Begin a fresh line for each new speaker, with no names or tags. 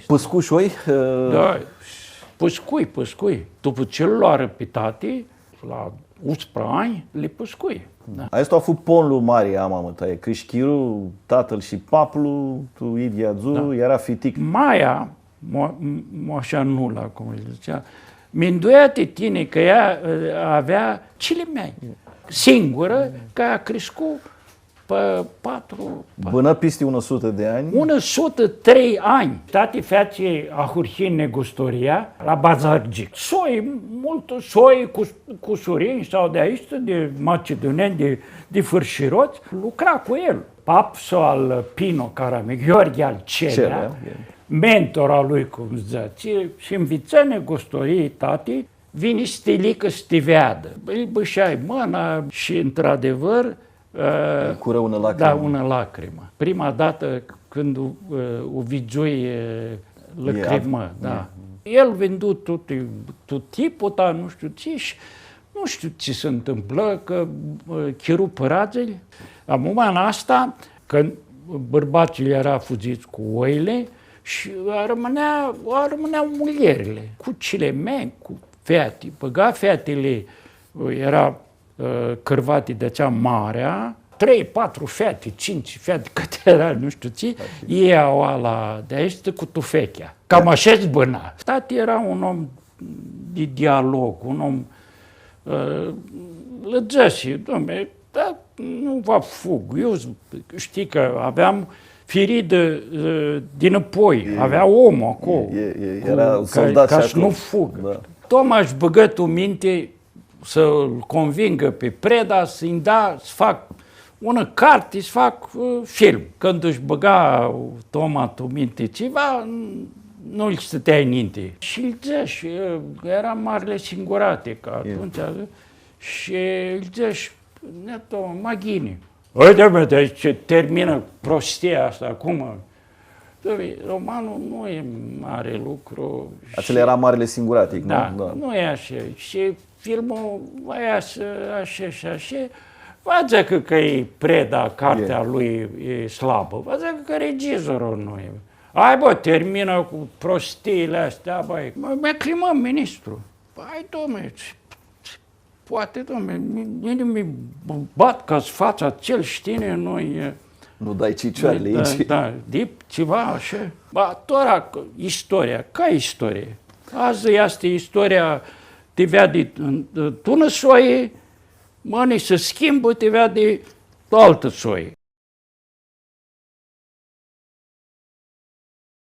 Păscușoi?
Da, păscui. După ce îl luară pe tati, la 11 ani, le păscui. Da.
Asta a fost ponul mare a mamă ta, Crișchiru, tatăl și paplu, tu Idiazu, era fitic.
Maia, așa nula, cum îl zicea, mi-nduia-te tine că ea avea cele mei, singură, că a crescut pe 4...
Până peste 100 de ani?
103 ani. Tati face a hurhin negustoria la Bazargic. Soi, multă soi cu surini sau de aici, de macedoneni, de fârșiroți, lucra cu el. Papso al Pino Caramic, Gheorghe al Celea, mentor al lui, cum zice, și înviță negustorii tati, vine stilică stiveadă. Îi bășeai mâna și, într-adevăr,
cură una lacrimă.
Da, una lacrimă. Prima dată când o vigiui lacrimă, da. El vândut tot tipul, dar nu știu ce, și nu știu ce se întâmplă, că chiru părațele. La momentul asta, când bărbații era fugiți cu oile, și rămâneau mulierile, cu cele mei, cu fete. Băga fetele, era cârvate de acea marea, 3, 4 fete, 5 fete, câte era, nu știu ce, ei au ala de aici cu tufechea. Cam așa zbâna. Tati era un om de dialog, un om lăgea și, dom'le, da, nu vă fug. Eu știi că aveam firidă dinapoi, avea omul acolo,
era soldat
ca să nu fugă. Da. Tocmai își băgă tu minte să-l convingă pe Preda să-i să fac una carte, să fac film. Când își băga Toma tu minte ceva, nu-l stătea în minte. Și îl zicea, și era marele singurate, că atunci, și îl zicea, și Toma, Maghini. Uite-mă, de ce termină prostia asta acum. Romanul nu e mare lucru.
Acela era marele singuratic, nu?
Da, nu e așa. Și filmul așa și așa. Vă că e Preda, cartea lui e slabă. Vă că regizorul nu e. Hai bă, termină cu prostiile astea, băi. Mi-a climat ministru. Hai, dom'le, poate, dom'le, mi bat ca-ți fața cel știne, noi...
Nu dai cicioarele aici.
Da, ceva așa. Tora, istoria, ca istorie. Azi este istoria, te vede tună soie, mâine se schimbă, te vede altă soie.